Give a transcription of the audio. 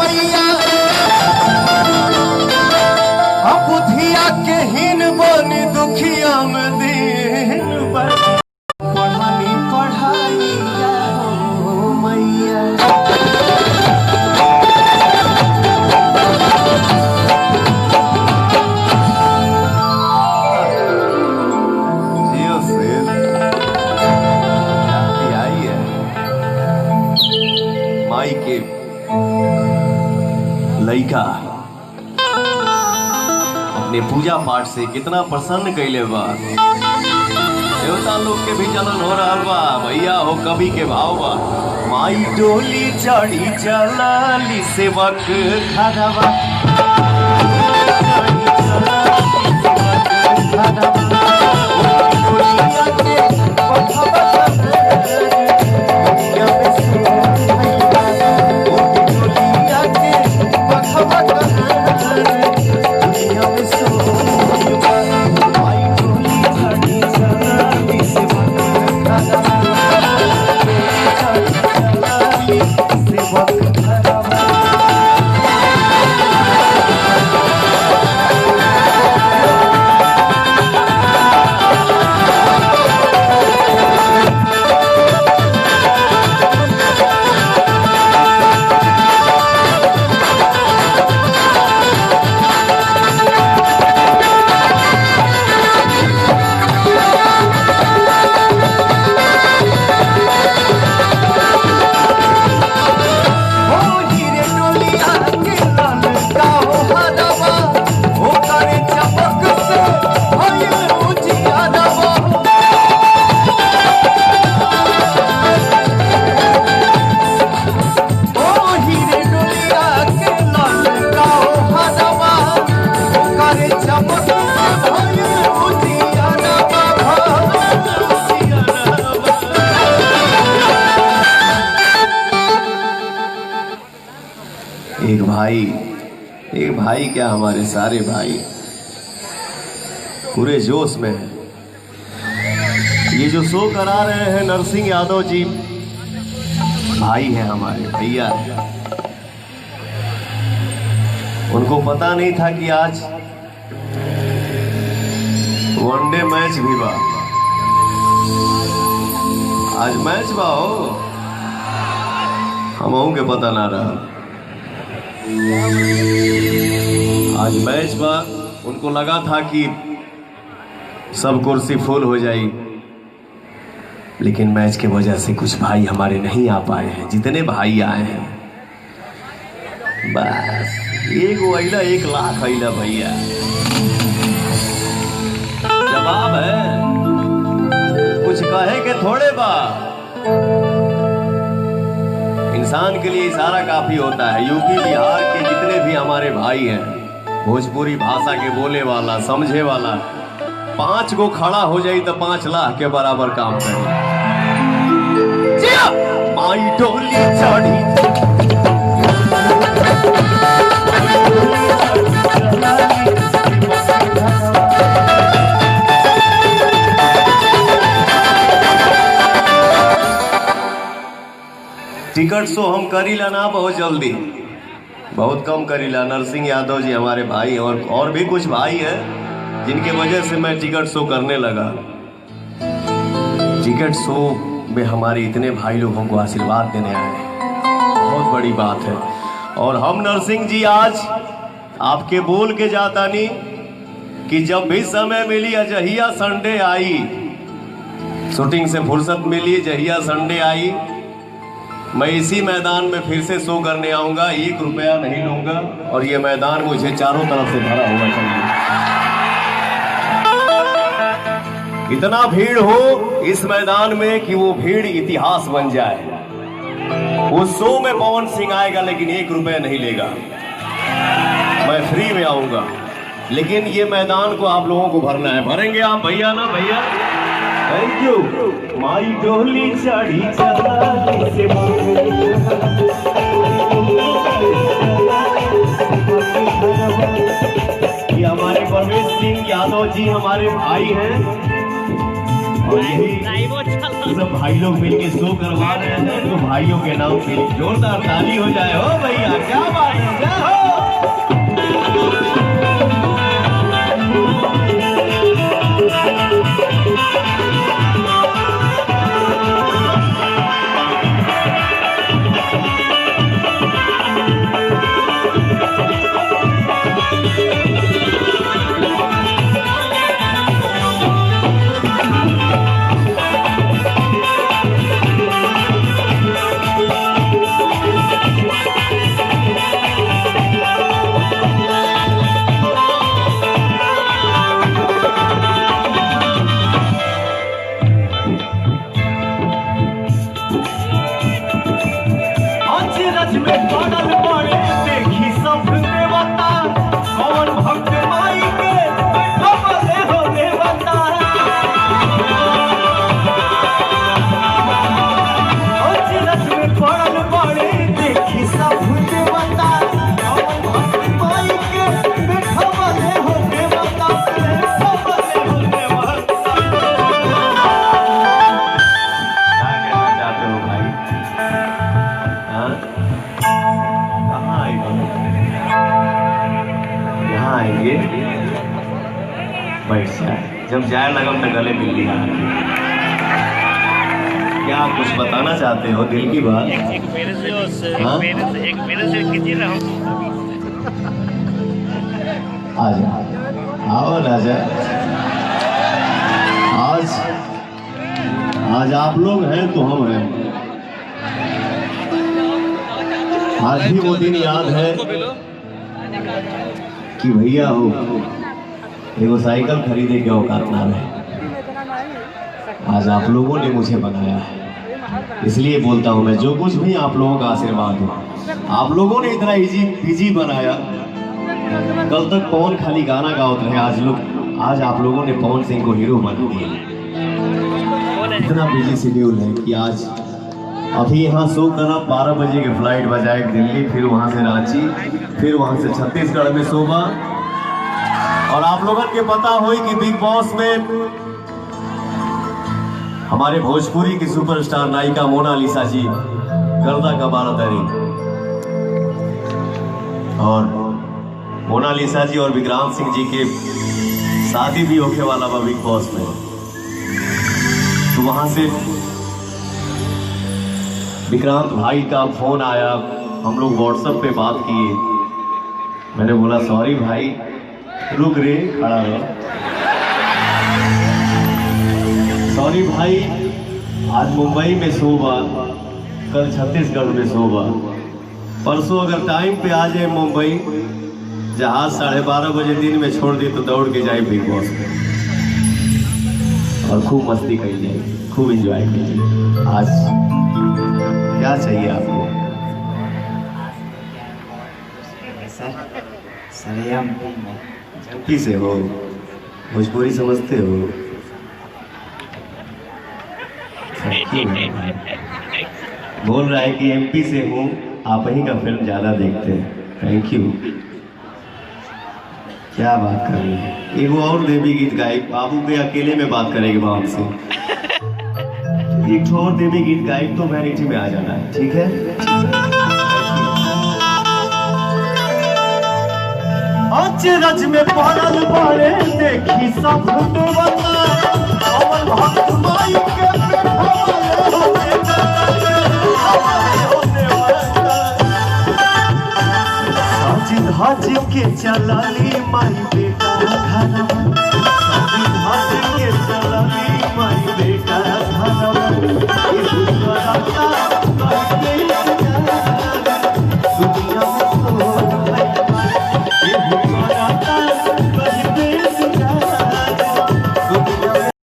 मैया बुधिया के हीन बन दुखिया में दिन पढ़ानी पढ़ाई हो मैया। माई के लइका अपने पूजा पाठ से कितना प्रसन्न कैले बा। देवता लोग के भी जलन हो रहा बा, भैया हो कवि के भाव बा। माई डोली चढ़ी चलाली सेवक घरवा एक भाई क्या हमारे सारे भाई पूरे जोश में है। ये जो शो करा रहे हैं नरसिंह यादव जी भाई हैं हमारे, भैया हैं। उनको पता नहीं था कि आज वनडे मैच भी बा, आज मैच बा हो, हमहू के पता ना रहा आज मैच बा। उनको लगा था कि सब कुर्सी फुल हो जाई, लेकिन मैच के वजह से कुछ भाई हमारे नहीं आ पाए हैं। जितने भाई आए हैं बस एक अइला 1 लाख अइला भैया, जवाब है कुछ कहे के थोड़े बा। इंसान के लिए इशारा काफी होता है। यूपी बिहार के जितने भी हमारे भाई हैं, भोजपुरी भाषा के बोले वाला समझे वाला, 5 को खड़ा हो जाए तो 5 लाख के बराबर काम करे। माई डोली चढ़ी टिकट शो हम करीला ना बहुत जल्दी, बहुत कम करीला। नरसिंह यादव जी हमारे भाई और भी कुछ भाई हैं जिनके वजह से मैं टिकट शो करने लगा। टिकट शो में हमारे इतने भाई लोग हमको आशीर्वाद देने आए हैं, बहुत बड़ी बात है। और हम नरसिंह जी आज आपके बोल के जाता नहीं कि जब भी समय मिली जहिया संडे आई, शूटिंग से फुर्सत मिली जहिया संडे आई, मैं इसी मैदान में फिर से शो करने आऊंगा। 1 रुपया नहीं लूंगा और ये मैदान मुझे चारों तरफ से भरा हुआ चाहिए। इतना भीड़ हो इस मैदान में कि वो भीड़ इतिहास बन जाए। उस शो में पवन सिंह आएगा लेकिन 1 रुपया नहीं लेगा, मैं फ्री में आऊंगा। लेकिन ये मैदान को आप लोगों को भरना है। भरेंगे आप भैया ना भैया? Thank you. माई डोली चढ़ी चलाली से ये हमारे परवेश सिंह यादव जी हमारे भाई हैं और यही सब भाई लोग मिलके शो करवा रहे हैं। तो भाइयों के नाम पे जोरदार ताली हो जाए। हो भैया क्या बात है। बैठ जाए, जब जाए लगम तो गले मिल लिया। क्या कुछ बताना चाहते हो, दिल की बात? एक मेरे से कीजिए ना। आजा, आओ राजा। आज आप लोग हैं तो हम हैं। आज भी वो दिन याद है कि भैया हो एगो साइकिल खरीदे के औकात ना है। आज आप लोगों ने मुझे बनाया है, इसलिए बोलता हूँ मैं, जो कुछ भी आप लोगों का आशीर्वाद हो। आप लोगों ने इतना इजी बनाया। कल तक पवन खाली गाना गाते रहे, आज आप लोगों ने पवन सिंह को हीरो बना दिया। इतना बिजी शेड्यूल है कि आज अभी यहाँ शो करना 12 बजे की फ्लाइट बजाए दिल्ली, फिर वहाँ से रांची, फिर वहाँ से छत्तीसगढ़ में शोभा। और आप लोगों के पता हो कि बिग बॉस में हमारे भोजपुरी की सुपरस्टार नायिका मोनालिसा जी गर्दा का 12 तारीख, और मोनालिसा जी और विक्रांत सिंह जी के शादी भी होने वाला था बिग बॉस में। तो वहां से विक्रांत भाई का फोन आया, हम लोग व्हाट्सएप पे बात किए। मैंने बोला सॉरी भाई, रुक रे, खड़ा रहो। सॉरी भाई, आज मुंबई में शोभा, कल छत्तीसगढ़ में शोभा, परसों अगर टाइम पे आ जाए मुंबई, जहाज 12:30 बजे दिन में छोड़ दी तो दौड़ के जाए बिग बॉस में और खूब मस्ती करिए, खूब एंजॉय कीजिए। आज क्या चाहिए आपको? सर हम एमपी से हो, भोजपुरी समझते हो? बोल रहा है कि एमपी से हूँ, आप ही का फिल्म ज्यादा देखते हैं। Thank you. क्या बात कर रही है? एगो और देवी गीत गाए, बाबू के अकेले में बात करेंगे बाप से। एक और देवी गीत गाए तो वैरायटी में आ जाना है, ठीक है? अचरज में पड़ल बारे देखी सब भक्त माई के धज के चलाली माई बेटा घरवा।